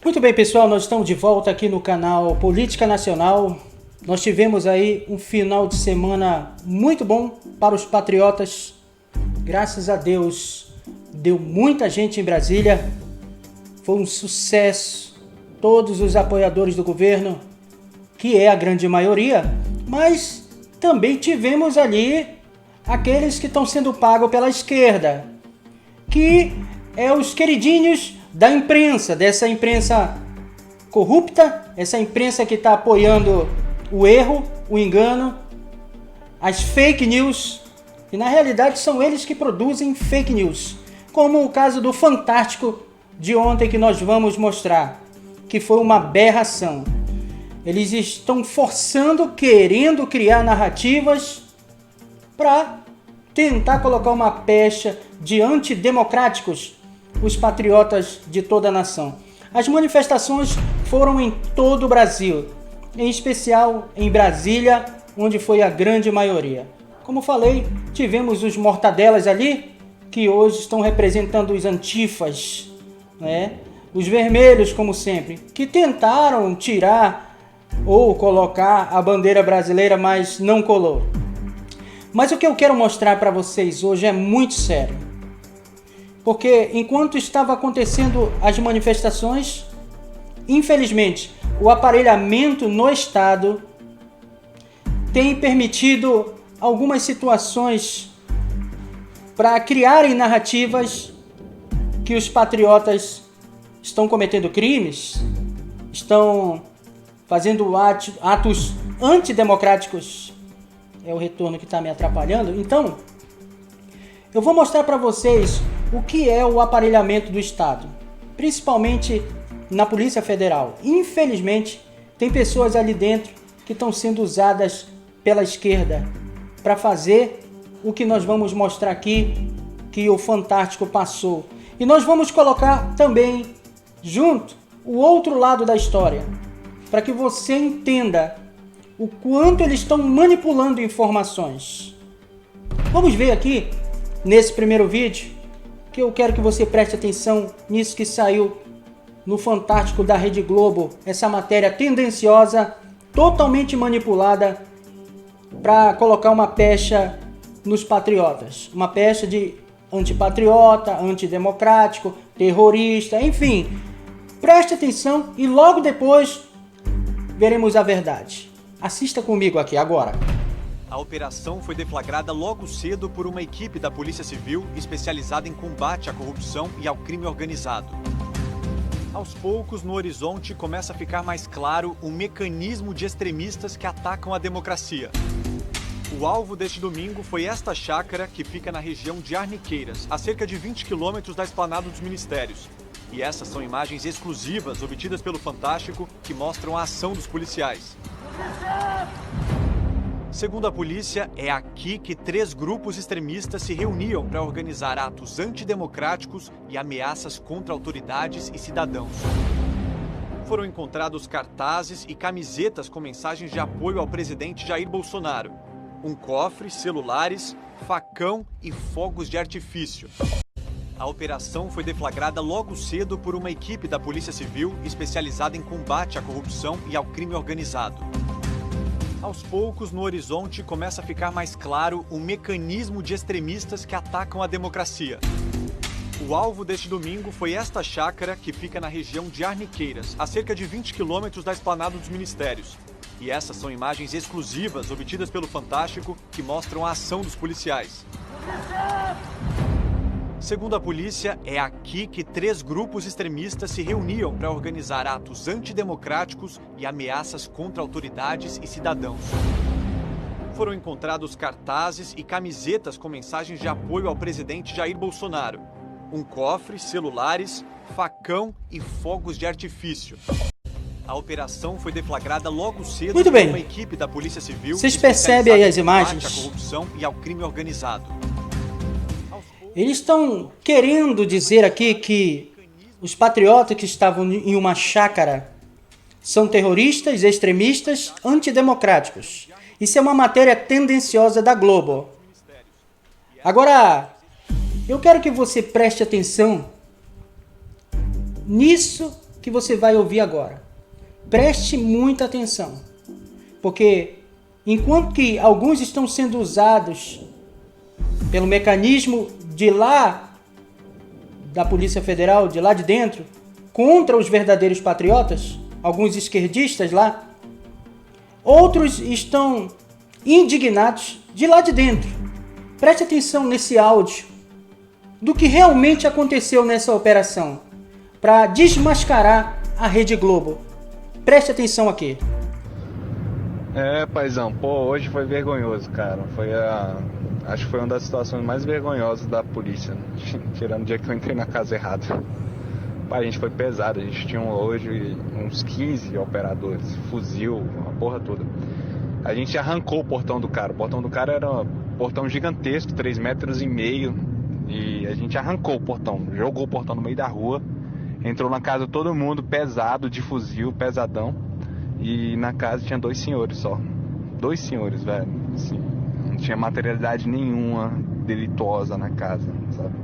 Muito bem, pessoal, nós estamos de volta aqui no canal Política Nacional. Nós tivemos aí um final de semana muito bom para os patriotas. Graças a Deus, deu muita gente em Brasília. Foi um sucesso. Todos os apoiadores do governo, que é a grande maioria, mas também tivemos ali aqueles que estão sendo pagos pela esquerda, que é os queridinhos da imprensa, dessa imprensa corrupta, essa imprensa que está apoiando o erro, o engano, as fake news, e na realidade são eles que produzem fake news, como o caso do Fantástico de ontem que nós vamos mostrar, que foi uma aberração. Eles estão forçando, querendo criar narrativas para tentar colocar uma pecha de antidemocráticos, os patriotas de toda a nação. As manifestações foram em todo o Brasil, em especial em Brasília, onde foi a grande maioria. Como falei, tivemos os mortadelas ali, que hoje estão representando os antifas, né? Os vermelhos, como sempre, que tentaram tirar ou colocar a bandeira brasileira, mas não colou. Mas o que eu quero mostrar para vocês hoje é muito sério. Porque enquanto estava acontecendo as manifestações, infelizmente, o aparelhamento no Estado tem permitido algumas situações para criarem narrativas que os patriotas estão cometendo crimes, estão fazendo atos antidemocráticos. É o retorno que está me atrapalhando. Então, eu vou mostrar para vocês o que é o aparelhamento do Estado, principalmente na Polícia Federal. Infelizmente, tem pessoas ali dentro que estão sendo usadas pela esquerda para fazer o que nós vamos mostrar aqui, que o Fantástico passou. E nós vamos colocar também junto o outro lado da história, para que você entenda o quanto eles estão manipulando informações. Vamos ver aqui, nesse primeiro vídeo, que eu quero que você preste atenção nisso que saiu no Fantástico da Rede Globo, essa matéria tendenciosa, totalmente manipulada, para colocar uma pecha nos patriotas. Uma pecha de antipatriota, antidemocrático, terrorista, enfim. Preste atenção e logo depois veremos a verdade. Assista comigo aqui agora. A operação foi deflagrada logo cedo por uma equipe da Polícia Civil especializada em combate à corrupção e ao crime organizado. Aos poucos, no horizonte, começa a ficar mais claro um mecanismo de extremistas que atacam a democracia. O alvo deste domingo foi esta chácara que fica na região de Arniqueiras, a cerca de 20 quilômetros da Esplanada dos Ministérios. E essas são imagens exclusivas obtidas pelo Fantástico que mostram a ação dos policiais. Segundo a polícia, é aqui que 3 grupos extremistas se reuniam para organizar atos antidemocráticos e ameaças contra autoridades e cidadãos. Foram encontrados cartazes e camisetas com mensagens de apoio ao presidente Jair Bolsonaro. Um cofre, celulares, facão e fogos de artifício. A operação foi deflagrada logo cedo por uma equipe da Polícia Civil especializada em combate à corrupção e ao crime organizado. Aos poucos, no horizonte, começa a ficar mais claro um mecanismo de extremistas que atacam a democracia. O alvo deste domingo foi esta chácara que fica na região de Arniqueiras, a cerca de 20 quilômetros da Esplanada dos Ministérios. E essas são imagens exclusivas obtidas pelo Fantástico que mostram a ação dos policiais. Segundo a polícia, é aqui que 3 grupos extremistas se reuniam para organizar atos antidemocráticos e ameaças contra autoridades e cidadãos. Foram encontrados cartazes e camisetas com mensagens de apoio ao presidente Jair Bolsonaro. Um cofre, celulares, facão e fogos de artifício. A operação foi deflagrada logo cedo por uma equipe da Polícia Civil. Vocês percebem aí as imagens? À corrupção e ao crime organizado. Eles estão querendo dizer aqui que os patriotas que estavam em uma chácara são terroristas, extremistas, antidemocráticos. Isso é uma matéria tendenciosa da Globo. Agora, eu quero que você preste atenção nisso que você vai ouvir agora. Preste muita atenção, porque enquanto que alguns estão sendo usados pelo mecanismo de lá da Polícia Federal, de lá de dentro, contra os verdadeiros patriotas, alguns esquerdistas lá, outros estão indignados de lá de dentro. Preste atenção nesse áudio do que realmente aconteceu nessa operação para desmascarar a Rede Globo. Preste atenção aqui. Paizão, hoje foi vergonhoso, cara. Acho que foi uma das situações mais vergonhosas da polícia, tirando o dia que eu entrei na casa errada. A gente foi pesado, a gente tinha hoje uns 15 operadores, fuzil, a porra toda. A gente arrancou o portão do cara. O portão do cara era um portão gigantesco, 3,5 metros, e a gente arrancou o portão, jogou o portão no meio da rua, entrou na casa todo mundo pesado, de fuzil, pesadão, e na casa tinha 2 senhores só. 2 senhores, velho, assim, não tinha materialidade nenhuma delituosa na casa, sabe?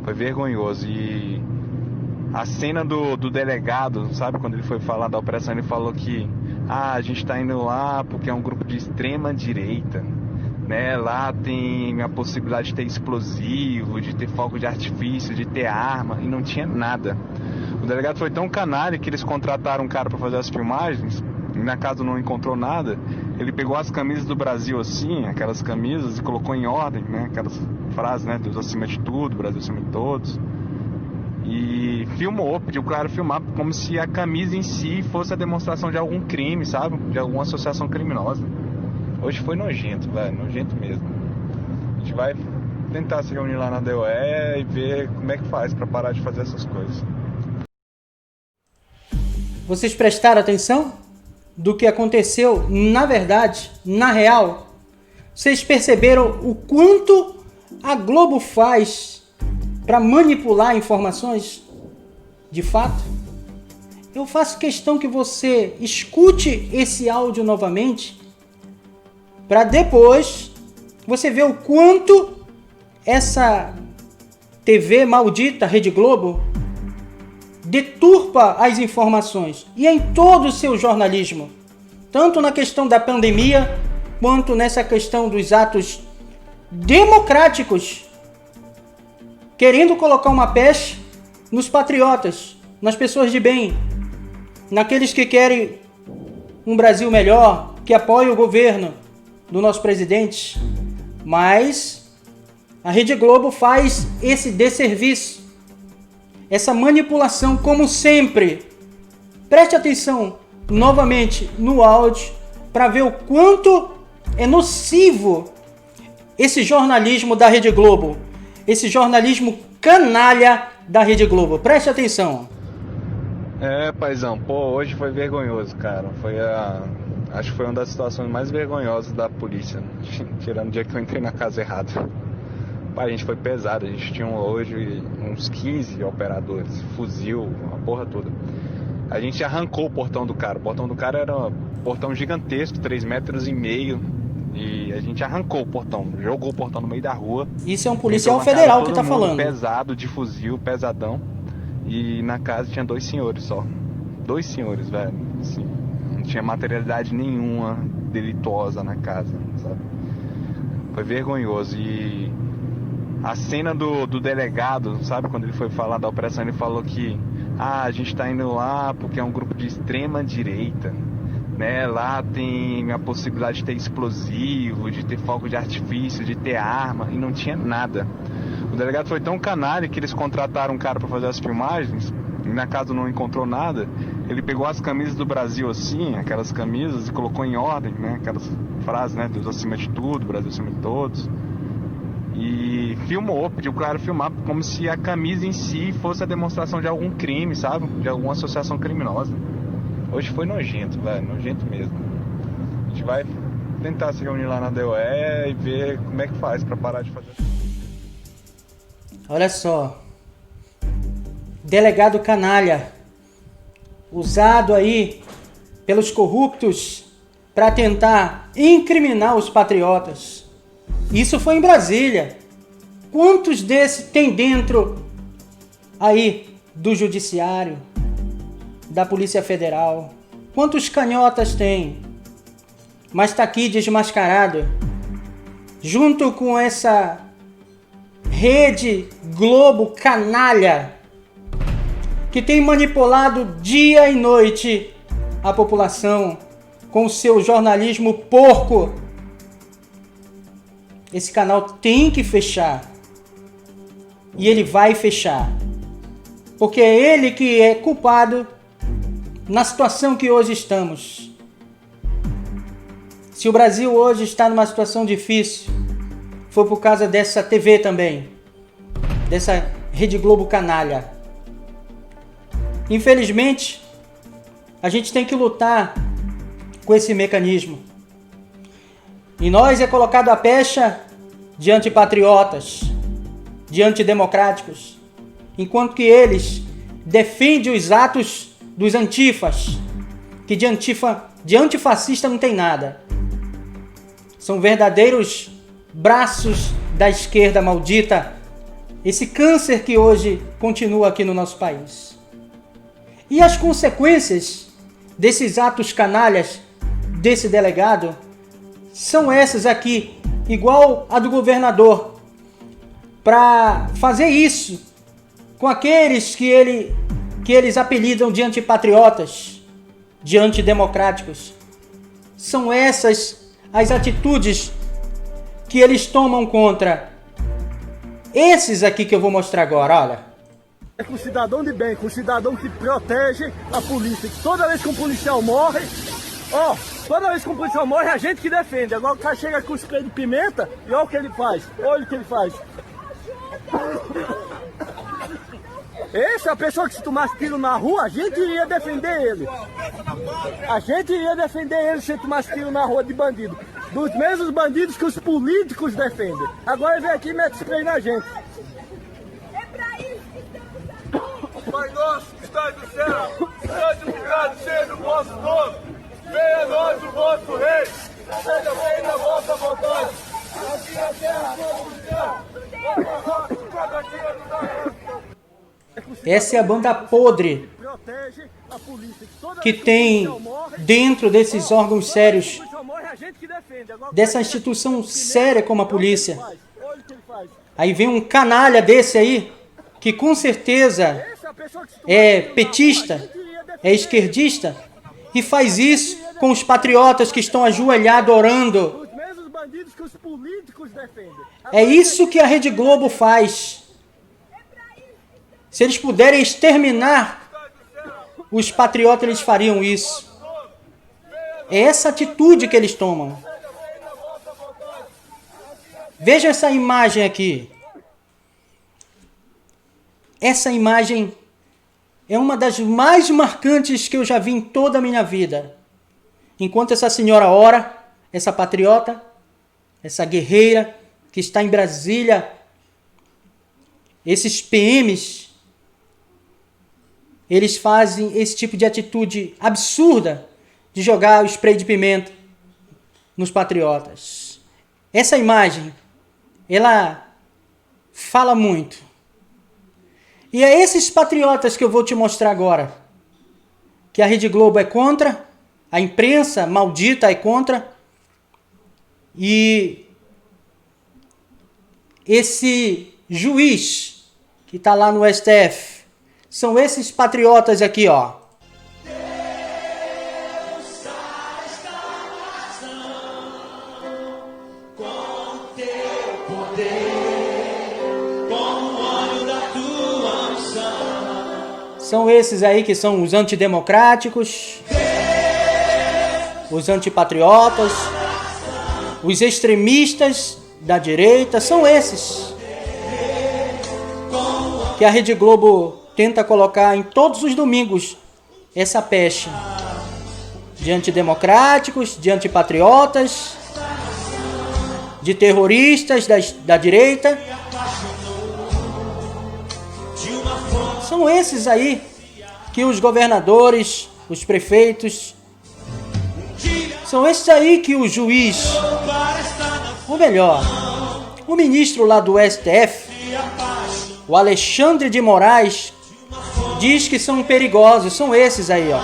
Foi vergonhoso. E a cena do delegado, sabe, quando ele foi falar da operação, ele falou que a gente tá indo lá porque é um grupo de extrema direita, né? Lá tem a possibilidade de ter explosivo, de ter fogo de artifício, de ter arma, e não tinha nada. O delegado foi tão canalha que eles contrataram um cara para fazer as filmagens, e na casa não encontrou nada. Ele pegou as camisas do Brasil assim, aquelas camisas, e colocou em ordem, né? Aquelas frases, né? Deus acima de tudo, Brasil acima de todos. E filmou, pediu pro cara filmar como se a camisa em si fosse a demonstração de algum crime, sabe? De alguma associação criminosa. Hoje foi nojento, velho, nojento mesmo. A gente vai tentar se reunir lá na DOE e ver como é que faz pra parar de fazer essas coisas. Vocês prestaram atenção do que aconteceu na verdade, na real? Vocês perceberam o quanto a Globo faz para manipular informações de fato? Eu faço questão que você escute esse áudio novamente para depois você ver o quanto essa TV maldita, Rede Globo, deturpa as informações, e em todo o seu jornalismo, tanto na questão da pandemia quanto nessa questão dos atos democráticos, querendo colocar uma pecha nos patriotas, nas pessoas de bem, naqueles que querem um Brasil melhor, que apoiam o governo do nosso presidente. Mas a Rede Globo faz esse desserviço, essa manipulação, como sempre. Preste atenção novamente no áudio para ver o quanto é nocivo esse jornalismo da Rede Globo. Esse jornalismo canalha da Rede Globo. Preste atenção. Paizão, hoje foi vergonhoso, cara. Acho que foi uma das situações mais vergonhosas da polícia, tirando o dia que eu entrei na casa errada. A gente foi pesado, a gente tinha hoje uns 15 operadores, fuzil, a porra toda. A gente arrancou o portão do cara. O portão do cara era um portão gigantesco, 3,5 metros, e a gente arrancou o portão, jogou o portão no meio da rua. Isso é um policial federal que tá falando. Pesado, de fuzil, pesadão. E na casa tinha 2 senhores só. 2 senhores, velho. Assim, não tinha materialidade nenhuma delituosa na casa, sabe? Foi vergonhoso. E a cena do delegado, sabe, quando ele foi falar da operação, ele falou que a gente tá indo lá porque é um grupo de extrema direita, né? Lá tem a possibilidade de ter explosivo, de ter fogo de artifício, de ter arma, e não tinha nada. O delegado foi tão canalha que eles contrataram um cara para fazer as filmagens, e na casa não encontrou nada. Ele pegou as camisas do Brasil assim, aquelas camisas, e colocou em ordem, né? Aquelas frases, né? Deus acima de tudo, Brasil acima de todos. E filmou, pediu pro cara filmar como se a camisa em si fosse a demonstração de algum crime, sabe? De alguma associação criminosa. Hoje foi nojento, velho, nojento mesmo. A gente vai tentar se reunir lá na DOE e ver como é que faz pra parar de fazer. Olha só. Delegado canalha, usado aí pelos corruptos para tentar incriminar os patriotas. Isso foi em Brasília. Quantos desses tem dentro aí do judiciário? da Polícia Federal. Quantos canhotas tem? Mas está aqui desmascarado, junto com essa Rede Globo canalha, que tem manipulado dia e noite a população com o seu jornalismo porco. Esse canal tem que fechar. E ele vai fechar. Porque é ele que é culpado na situação que hoje estamos. Se o Brasil hoje está numa situação difícil, foi por causa dessa TV também. Dessa Rede Globo canalha. Infelizmente, a gente tem que lutar com esse mecanismo. E nós é colocado a pecha de antipatriotas, de antidemocráticos, enquanto que eles defendem os atos dos antifas, que de antifascista não tem nada. São verdadeiros braços da esquerda maldita, esse câncer que hoje continua aqui no nosso país. E as consequências desses atos canalhas desse delegado são essas aqui, igual a do governador, para fazer isso com aqueles que eles apelidam de antipatriotas, de antidemocráticos. São essas as atitudes que eles tomam contra esses aqui que eu vou mostrar agora, olha. É com o cidadão de bem, com o cidadão que protege a polícia. Toda vez que um policial morre, toda vez que um policial morre, é a gente que defende. Agora o cara chega com spray de pimenta e olha o que ele faz. Olha o que ele faz. Essa é a pessoa que se tomasse tiro na rua, a gente iria defender ele. A gente iria defender ele se tomasse tiro na rua de bandido. Dos mesmos bandidos que os políticos defendem. Agora ele vem aqui e mete spray na gente. Pai nosso que estás no céu, santificado seja o vosso nome. Venha a nós o vosso rei. Seja feita a vossa vontade. Aqui na terra como no céu. Cada dia nos dá. Essa é a banda podre que tem dentro desses órgãos sérios, dessa instituição séria como a polícia. Aí vem um canalha desse aí, que com certeza é petista, é esquerdista, e faz isso com os patriotas que estão ajoelhados orando. É isso que a Rede Globo faz. Se eles puderem exterminar os patriotas, eles fariam isso. É essa atitude que eles tomam. Veja essa imagem aqui. Essa imagem é uma das mais marcantes que eu já vi em toda a minha vida. Enquanto essa senhora ora, essa patriota, essa guerreira que está em Brasília, esses PMs, eles fazem esse tipo de atitude absurda de jogar o spray de pimenta nos patriotas. Essa imagem, ela fala muito. E é esses patriotas que eu vou te mostrar agora. Que a Rede Globo é contra, a imprensa maldita é contra. E esse juiz que está lá no STF, são esses patriotas aqui, ó. São esses aí que são os antidemocráticos, os antipatriotas, os extremistas da direita, são esses que a Rede Globo tenta colocar em todos os domingos essa peste de antidemocráticos, de antipatriotas, de terroristas da direita. São esses aí que os governadores, os prefeitos, são esses aí que o juiz, ou melhor, o ministro lá do STF, o Alexandre de Moraes, diz que são perigosos, são esses aí, ó.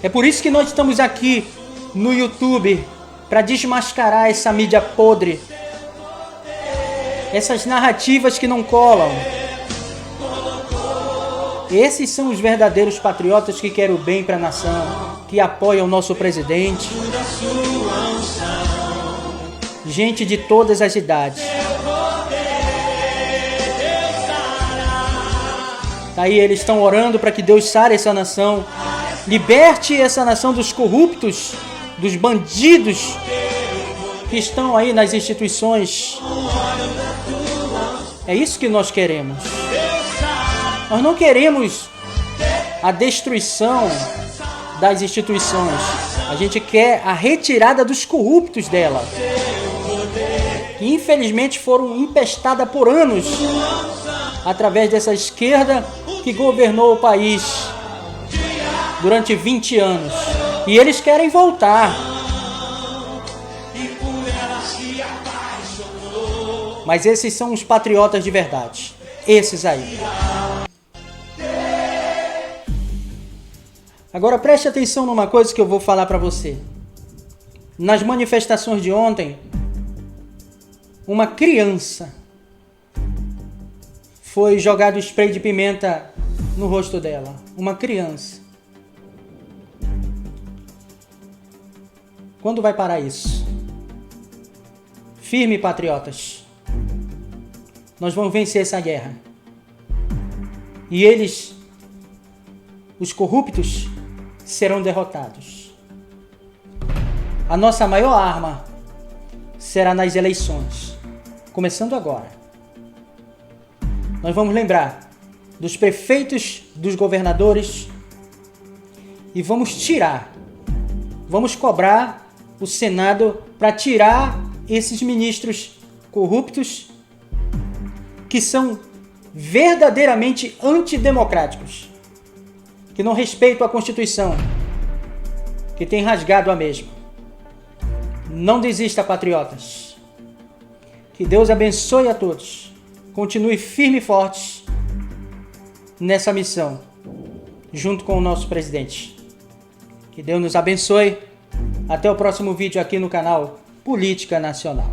É por isso que nós estamos aqui no YouTube, para desmascarar essa mídia podre, essas narrativas que não colam. Esses são os verdadeiros patriotas que querem o bem para a nação, que apoiam o nosso presidente. Gente de todas as idades. Daí eles estão orando para que Deus sare essa nação, liberte essa nação dos corruptos, dos bandidos que estão aí nas instituições. É isso que nós queremos. Nós não queremos a destruição das instituições. A gente quer a retirada dos corruptos dela, que infelizmente foram empestadas por anos através dessa esquerda que governou o país durante 20 anos. E eles querem voltar. Mas esses são os patriotas de verdade. Esses aí. Agora preste atenção numa coisa que eu vou falar para você. Nas manifestações de ontem, uma criança foi jogado spray de pimenta no rosto dela. Uma criança. Quando vai parar isso? Firme, patriotas. Nós vamos vencer essa guerra. E eles, os corruptos, serão derrotados. A nossa maior arma será nas eleições, começando agora. Nós vamos lembrar dos prefeitos, dos governadores e vamos cobrar o Senado para tirar esses ministros corruptos que são verdadeiramente antidemocráticos, que não respeitam a Constituição, que têm rasgado a mesma. Não desista, patriotas. Que Deus abençoe a todos. Continue firme e fortes nessa missão, junto com o nosso presidente. Que Deus nos abençoe. Até o próximo vídeo aqui no canal Política Nacional.